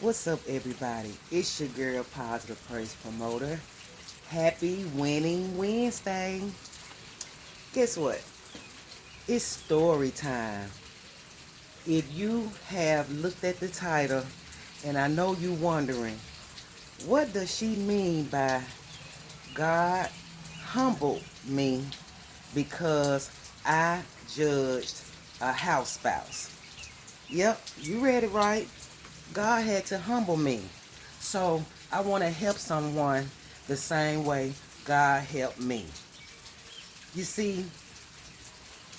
What's up, everybody? It's your girl, Positive Praise Promoter. Happy Winning Wednesday. Guess what? It's story time. If you have looked at the title, and I know you wondering, what does she mean by God humbled me because I judged a house spouse? Yep, you read it right. God had to humble me. So I want to help someone the same way God helped me. You see,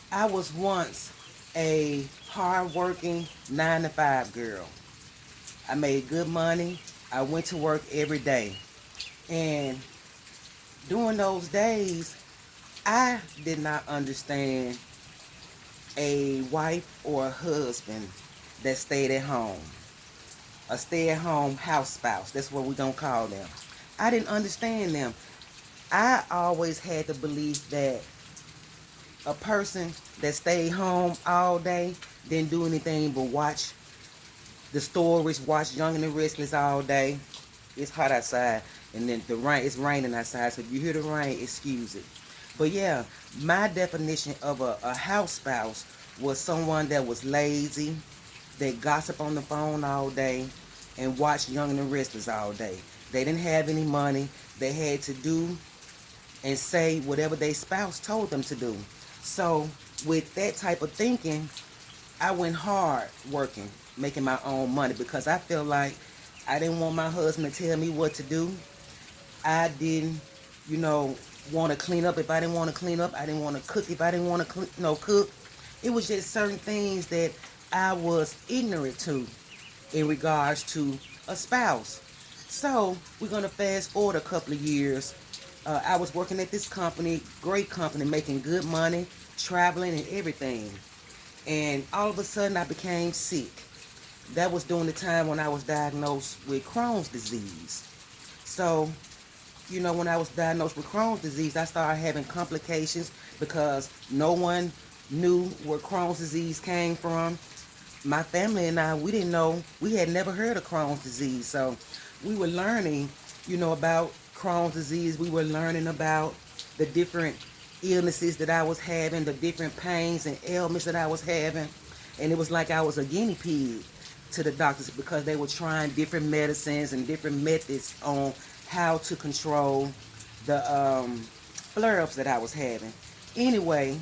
I was once a hard-working 9 to 5 girl. I made good money. I went to work every day. And during those days, I did not understand a wife or a husband that stayed at home. A stay-at-home house spouse. That's what we don't call them. I didn't understand them. I always had the belief that a person that stayed home all day didn't do anything but watch the stories, watch Young and the Restless all day. It's hot outside, and then it's raining outside. So if you hear the rain, excuse it. But yeah, my definition of a house spouse was someone that was lazy, that gossip on the phone all day, and watch Young and the Restless all day. They didn't have any money. They had to do and say whatever their spouse told them to do. So with that type of thinking, I went hard working, making my own money because I felt like I didn't want my husband to tell me what to do. I didn't, you know, want to clean up if I didn't want to clean up. I didn't want to cook if I didn't want to cook. It was just certain things that I was ignorant to in regards to a spouse. So we're going to fast forward a couple of years. I was working at this company, great company, making good money, traveling and everything. And all of a sudden I became sick. That was during the time when I was diagnosed with Crohn's disease. So, when I was diagnosed with Crohn's disease, I started having complications because no one knew where Crohn's disease came from. My family and I, we didn't know, we had never heard of Crohn's disease. So we were learning, about Crohn's disease. We were learning about the different illnesses that I was having, the different pains and ailments that I was having. And it was like I was a guinea pig to the doctors because they were trying different medicines and different methods on how to control the flare-ups that I was having. Anyway,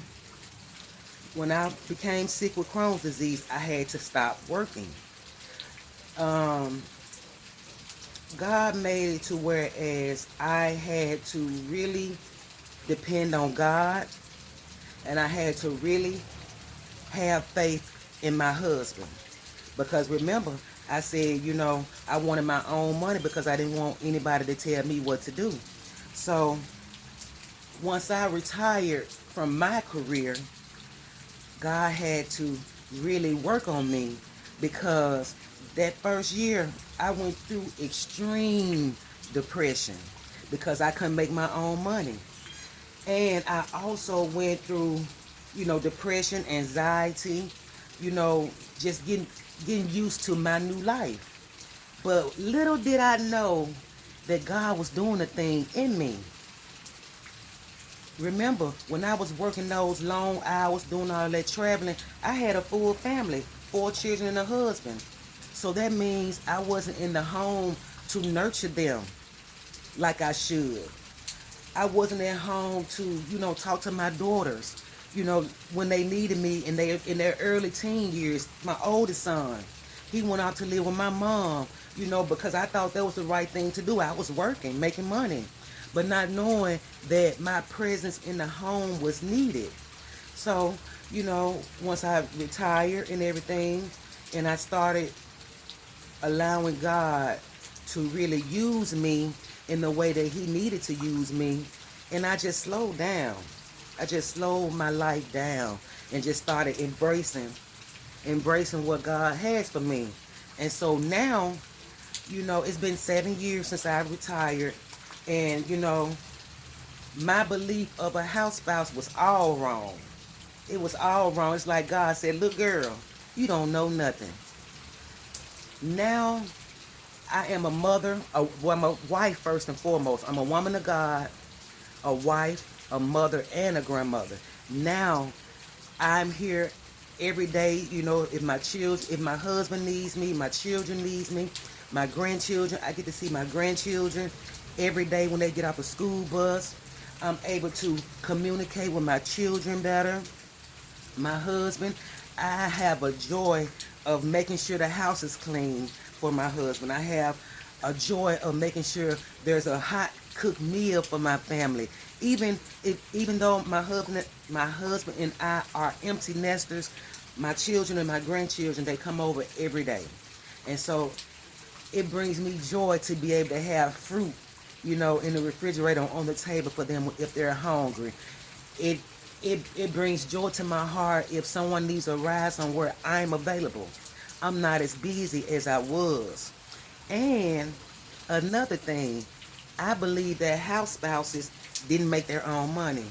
when I became sick with Crohn's disease, I had to stop working. God made it to whereas I had to really depend on God, and I had to really have faith in my husband. Because remember, I said, I wanted my own money because I didn't want anybody to tell me what to do. So once I retired from my career, God had to really work on me because that first year I went through extreme depression because I couldn't make my own money. And I also went through, depression, anxiety, just getting used to my new life. But little did I know that God was doing a thing in me. Remember, when I was working those long hours, doing all that traveling, I had a full family, 4 children and a husband. So that means I wasn't in the home to nurture them like I should. I wasn't at home to, talk to my daughters, when they needed me in their early teen years. My oldest son, he went out to live with my mom, because I thought that was the right thing to do. I was working, making money, but not knowing that my presence in the home was needed. So, once I retired and everything, and I started allowing God to really use me in the way that he needed to use me, and I just slowed down. I just slowed my life down and just started embracing what God has for me. And so now, it's been 7 years since I retired, and my belief of a house spouse was all wrong. It was all wrong. It's like God said, "Look, girl, you don't know nothing." Now I am a mother, well, I'm a wife first and foremost. I'm a woman of God, a wife, a mother, and a grandmother. Now, I'm here every day, if my children, if my husband needs me, my children needs me, my grandchildren, I get to see my grandchildren every day when they get off a school bus. I'm able to communicate with my children better. My husband, I have a joy of making sure the house is clean for my husband. I have a joy of making sure there's a hot cooked meal for my family. Even though my husband and I are empty nesters, my children and my grandchildren, they come over every day. And so it brings me joy to be able to have fruit, in the refrigerator on the table for them if they're hungry. It it brings joy to my heart if someone needs a ride somewhere. I'm available. I'm not as busy as I was. And another thing, I believe that house spouses didn't make their own money.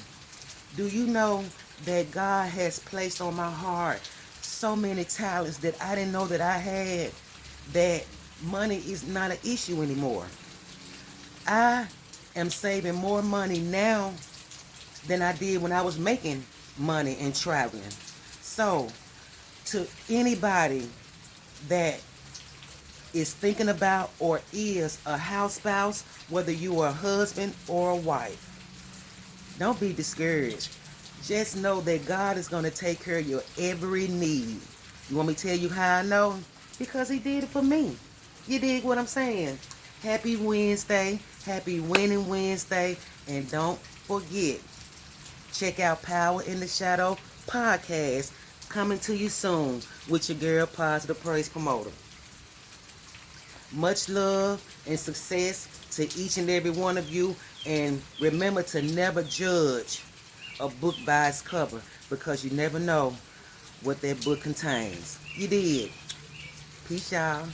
Do you know that God has placed on my heart so many talents that I didn't know that I had, that money is not an issue anymore? I am saving more money now than I did when I was making money and traveling. So, to anybody that is thinking about or is a house spouse, whether you are a husband or a wife, don't be discouraged. Just know that God is going to take care of your every need. You want me to tell you how I know? Because he did it for me. You dig what I'm saying? Happy Wednesday. Happy Winning Wednesday. And don't forget, check out Power in the Shadow podcast, coming to you soon with your girl, Positive Praise Promoter. Much love and success to each and every one of you. And remember to never judge a book by its cover, because you never know what that book contains. You did. Peace, y'all.